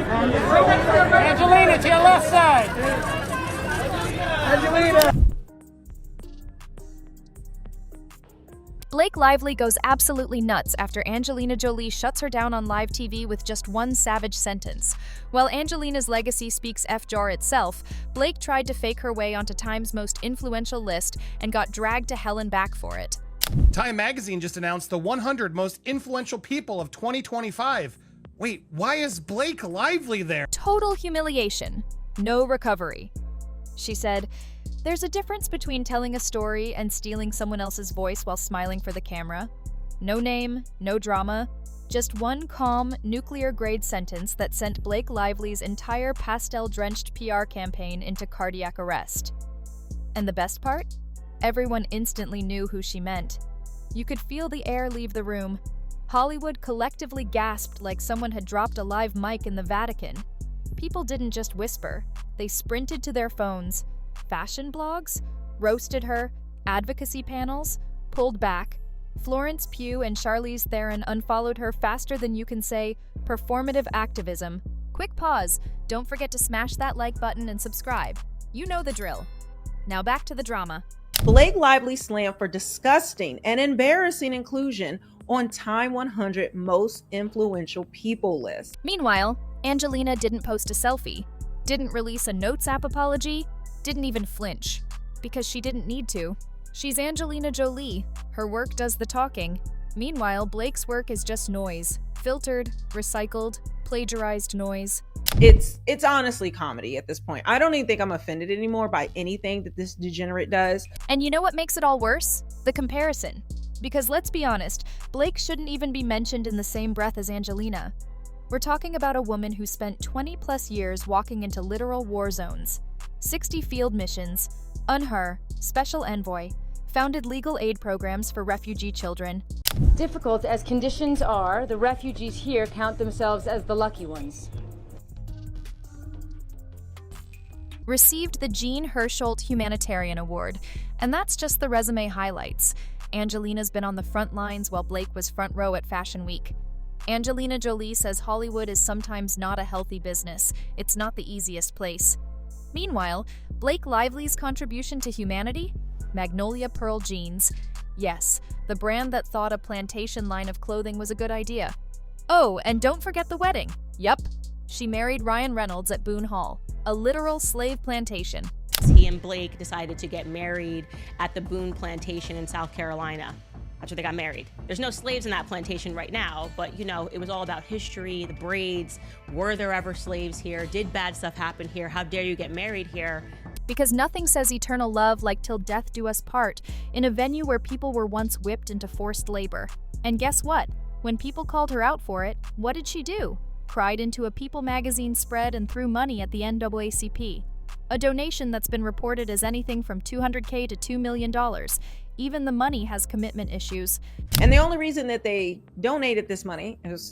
Angelina, to your left side. Angelina! Blake Lively goes absolutely nuts after Angelina Jolie shuts her down on live TV with just one savage sentence. While Angelina's legacy speaks F-Jawr itself, Blake tried to fake her way onto Time's most influential list and got dragged to hell and back for it. Time magazine just announced the 100 most influential people of 2025. Wait, why is Blake Lively there? Total humiliation. No recovery. She said, "There's a difference between telling a story and stealing someone else's voice while smiling for the camera. No name, no drama, just one calm, nuclear-grade sentence that sent Blake Lively's entire pastel-drenched PR campaign into cardiac arrest." And the best part? Everyone instantly knew who she meant. You could feel the air leave the room. Hollywood collectively gasped like someone had dropped a live mic in the Vatican. People didn't just whisper, they sprinted to their phones. Fashion blogs roasted her, advocacy panels pulled back. Florence, Pugh, and Charlize Theron unfollowed her faster than you can say performative activism. Quick pause. Don't forget to smash that like button and subscribe. You know the drill. Now back to the drama. Blake Lively slammed for disgusting and embarrassing inclusion on Time 100 Most Influential People list. Meanwhile, Angelina didn't post a selfie, didn't release a Notes app apology, didn't even flinch. Because she didn't need to. She's Angelina Jolie. Her work does the talking. Meanwhile, Blake's work is just noise. Filtered, recycled, plagiarized noise. It's honestly comedy at this point. I don't even think I'm offended anymore by anything that this degenerate does. And you know what makes it all worse? The comparison. Because let's be honest, Blake shouldn't even be mentioned in the same breath as Angelina. We're talking about a woman who spent 20+ years walking into literal war zones, 60 field missions, UNHCR, special envoy, founded legal aid programs for refugee children. Difficult as conditions are, the refugees here count themselves as the lucky ones. Received the Jean Hersholt Humanitarian Award, and that's just the resume highlights. Angelina's been on the front lines while Blake was front row at Fashion Week. Angelina Jolie says Hollywood is sometimes not a healthy business. It's not the easiest place. Meanwhile, Blake Lively's contribution to humanity? Magnolia Pearl jeans. Yes, the brand that thought a plantation line of clothing was a good idea. Oh, and don't forget the wedding. Yup, she married Ryan Reynolds at Boone Hall, a literal slave plantation. He and Blake decided to get married at the Boone plantation in South Carolina. That's where they got married. There's no slaves in that plantation right now, but you know, it was all about history, the braids. Were there ever slaves here? Did bad stuff happen here? How dare you get married here? Because nothing says eternal love like till death do us part, in a venue where people were once whipped into forced labor. And guess what? When people called her out for it, what did she do? Cried into a People magazine spread and threw money at the NAACP. A donation that's been reported as anything from $200K to $2 million. Even the money has commitment issues. And the only reason that they donated this money is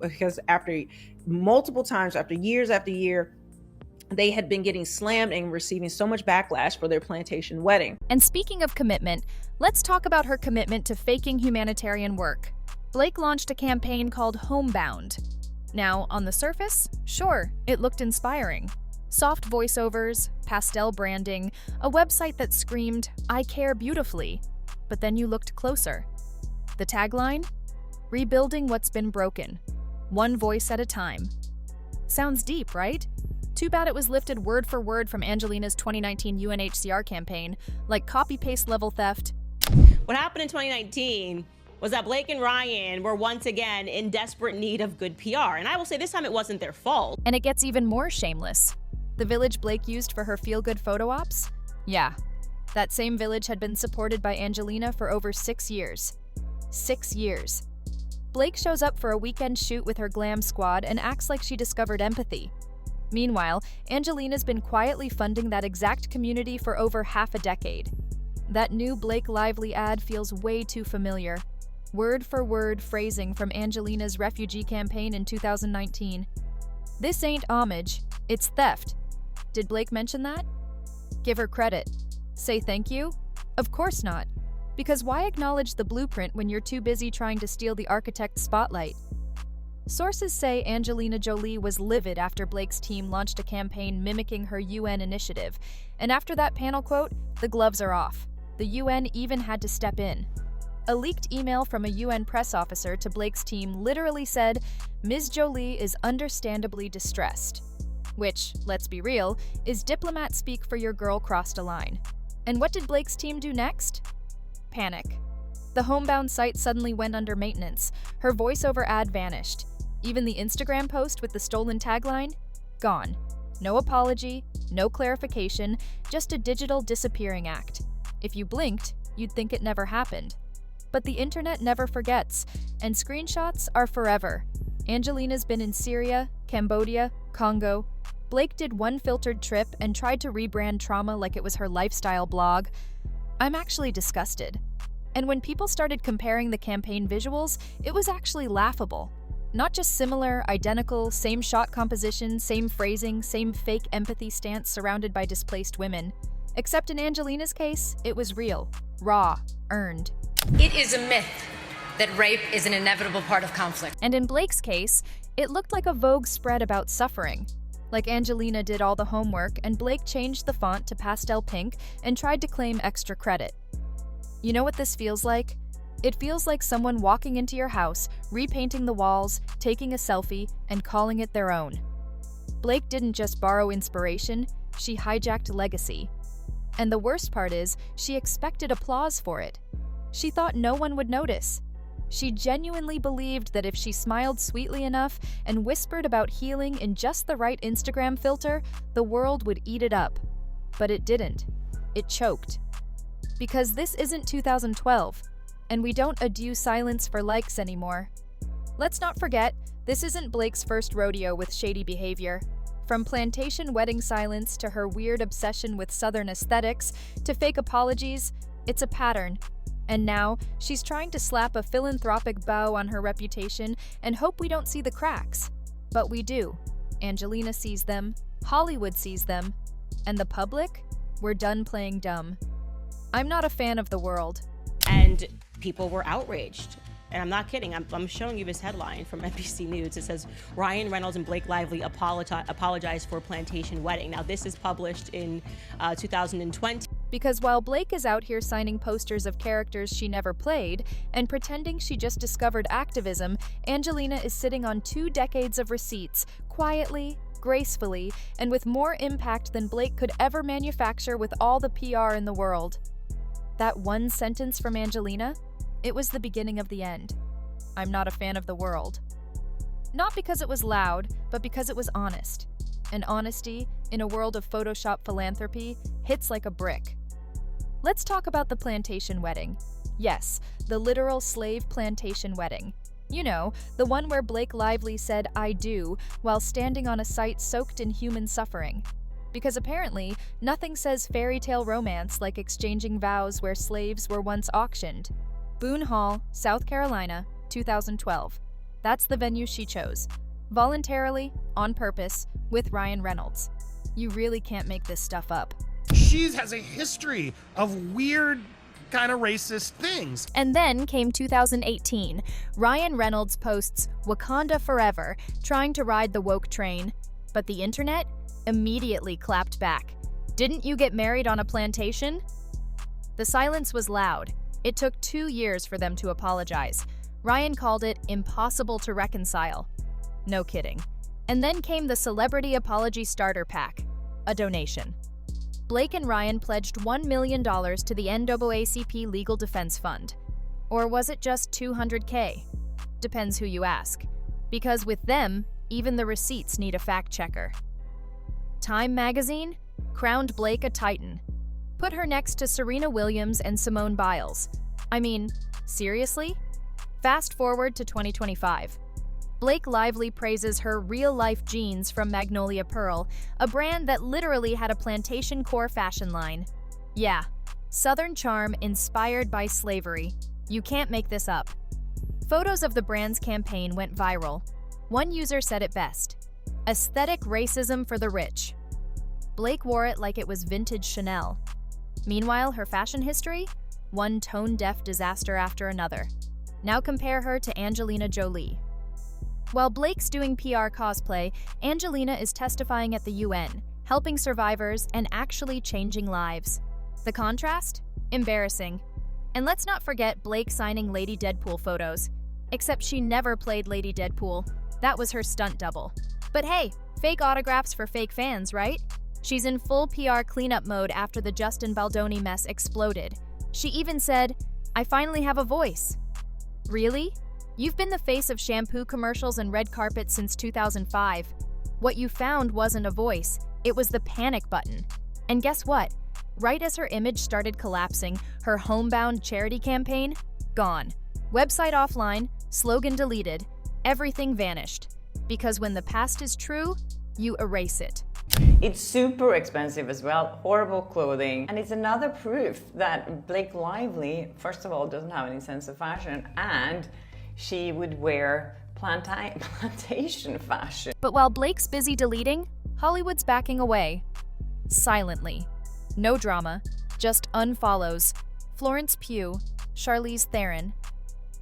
because after multiple times, after year, they had been getting slammed and receiving so much backlash for their plantation wedding. And speaking of commitment, let's talk about her commitment to faking humanitarian work. Blake launched a campaign called Homebound. Now, on the surface, sure, it looked inspiring. Soft voiceovers, pastel branding, a website that screamed, "I care beautifully." But then you looked closer. The tagline? Rebuilding what's been broken. One voice at a time. Sounds deep, right? Too bad it was lifted word for word from Angelina's 2019 UNHCR campaign, like copy-paste level theft. What happened in 2019 was that Blake and Ryan were once again in desperate need of good PR. And I will say this time it wasn't their fault. And it gets even more shameless. The village Blake used for her feel-good photo ops? Yeah. That same village had been supported by Angelina for over 6 years. 6 years. Blake shows up for a weekend shoot with her glam squad and acts like she discovered empathy. Meanwhile, Angelina's been quietly funding that exact community for over half a decade. That new Blake Lively ad feels way too familiar. Word for word phrasing from Angelina's refugee campaign in 2019. This ain't homage, it's theft. Did Blake mention that? Give her credit. Say thank you? Of course not. Because why acknowledge the blueprint when you're too busy trying to steal the architect's spotlight? Sources say Angelina Jolie was livid after Blake's team launched a campaign mimicking her UN initiative, and after that panel quote, the gloves are off. The UN even had to step in. A leaked email from a UN press officer to Blake's team literally said, "Ms. Jolie is understandably distressed." Which, let's be real, is diplomat speak for your girl crossed a line. And what did Blake's team do next? Panic. The homebound site suddenly went under maintenance. Her voiceover ad vanished. Even the Instagram post with the stolen tagline? Gone. No apology, no clarification, just a digital disappearing act. If you blinked, you'd think it never happened. But the internet never forgets, and screenshots are forever. Angelina's been in Syria, Cambodia, Congo. Blake did one filtered trip and tried to rebrand trauma like it was her lifestyle blog. I'm actually disgusted. And when people started comparing the campaign visuals, it was actually laughable. Not just similar, identical, same shot composition, same phrasing, same fake empathy stance surrounded by displaced women. Except in Angelina's case, it was real, raw, earned. It is a myth that rape is an inevitable part of conflict. And in Blake's case, it looked like a Vogue spread about suffering. Like Angelina did all the homework and Blake changed the font to pastel pink and tried to claim extra credit. You know what this feels like? It feels like someone walking into your house, repainting the walls, taking a selfie, and calling it their own. Blake didn't just borrow inspiration, she hijacked legacy. And the worst part is, she expected applause for it. She thought no one would notice. She genuinely believed that if she smiled sweetly enough and whispered about healing in just the right Instagram filter, the world would eat it up. But it didn't. It choked. Because this isn't 2012, and we don't adieu silence for likes anymore. Let's not forget, this isn't Blake's first rodeo with shady behavior. From plantation wedding silence to her weird obsession with Southern aesthetics to fake apologies, it's a pattern. And now, she's trying to slap a philanthropic bow on her reputation and hope we don't see the cracks. But we do. Angelina sees them, Hollywood sees them, and the public? We're done playing dumb. I'm not a fan of the world. And people were outraged. And I'm not kidding. I'm showing you this headline from NBC News. It says, Ryan Reynolds and Blake Lively apologize for plantation wedding. Now, this is published in 2020. Because while Blake is out here signing posters of characters she never played and pretending she just discovered activism, Angelina is sitting on 2 decades of receipts, quietly, gracefully, and with more impact than Blake could ever manufacture with all the PR in the world. That one sentence from Angelina? It was the beginning of the end. I'm not a fan of the world. Not because it was loud, but because it was honest. And honesty, in a world of Photoshop philanthropy, hits like a brick. Let's talk about the plantation wedding. Yes, the literal slave plantation wedding. You know, the one where Blake Lively said "I do" while standing on a site soaked in human suffering. Because apparently, nothing says fairy tale romance like exchanging vows where slaves were once auctioned. Boone Hall, South Carolina, 2012. That's the venue she chose. Voluntarily, on purpose, with Ryan Reynolds. You really can't make this stuff up. She has a history of weird, kind of racist things. And then came 2018. Ryan Reynolds posts "Wakanda Forever," trying to ride the woke train. But the internet immediately clapped back. Didn't you get married on a plantation? The silence was loud. It took 2 years for them to apologize. Ryan called it impossible to reconcile. No kidding. And then came the Celebrity Apology Starter Pack, a donation. Blake and Ryan pledged $1 million to the NAACP Legal Defense Fund. Or was it just $200K? Depends who you ask. Because with them, even the receipts need a fact checker. Time magazine crowned Blake a titan. Put her next to Serena Williams and Simone Biles. I mean, seriously? Fast forward to 2025. Blake Lively praises her real-life jeans from Magnolia Pearl, a brand that literally had a plantation core fashion line. Yeah, Southern charm inspired by slavery. You can't make this up. Photos of the brand's campaign went viral. One user said it best: aesthetic racism for the rich. Blake wore it like it was vintage Chanel. Meanwhile, her fashion history? One tone-deaf disaster after another. Now compare her to Angelina Jolie. While Blake's doing PR cosplay, Angelina is testifying at the UN, helping survivors and actually changing lives. The contrast? Embarrassing. And let's not forget Blake signing Lady Deadpool photos. Except she never played Lady Deadpool. That was her stunt double. But hey, fake autographs for fake fans, right? She's in full PR cleanup mode after the Justin Baldoni mess exploded. She even said, "I finally have a voice." Really? You've been the face of shampoo commercials and red carpets since 2005. What you found wasn't a voice, it was the panic button. And guess what? Right as her image started collapsing, her homebound charity campaign? Gone. Website offline, slogan deleted, everything vanished. Because when the past is true, you erase it. It's super expensive as well, horrible clothing, and it's another proof that Blake Lively, first of all, doesn't have any sense of fashion, and she would wear plantation fashion. But while Blake's busy deleting, Hollywood's backing away. Silently. No drama, just unfollows. Florence Pugh, Charlize Theron.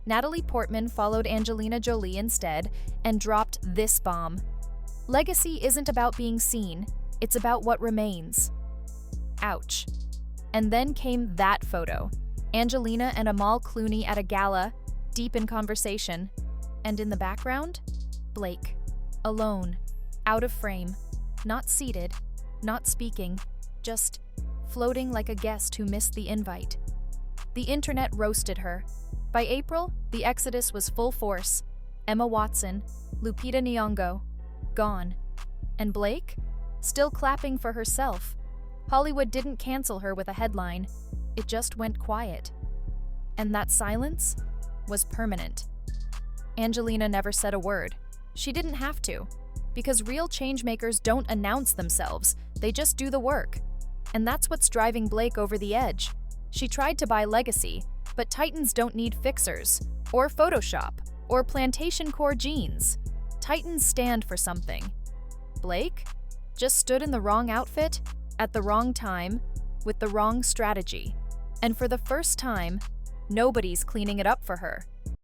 Natalie Portman followed Angelina Jolie instead and dropped this bomb. Legacy isn't about being seen, it's about what remains. Ouch. And then came that photo. Angelina and Amal Clooney at a gala, deep in conversation. And in the background, Blake. Alone. Out of frame. Not seated. Not speaking. Just floating like a guest who missed the invite. The internet roasted her. By April, the exodus was full force. Emma Watson, Lupita Nyong'o, gone. And Blake? Still clapping for herself. Hollywood didn't cancel her with a headline. It just went quiet. And that silence was permanent. Angelina never said a word. She didn't have to. Because real changemakers don't announce themselves, they just do the work. And that's what's driving Blake over the edge. She tried to buy Legacy, but Titans don't need fixers, or Photoshop, or plantation core jeans. Titans stand for something. Blake just stood in the wrong outfit, at the wrong time, with the wrong strategy. And for the first time, nobody's cleaning it up for her.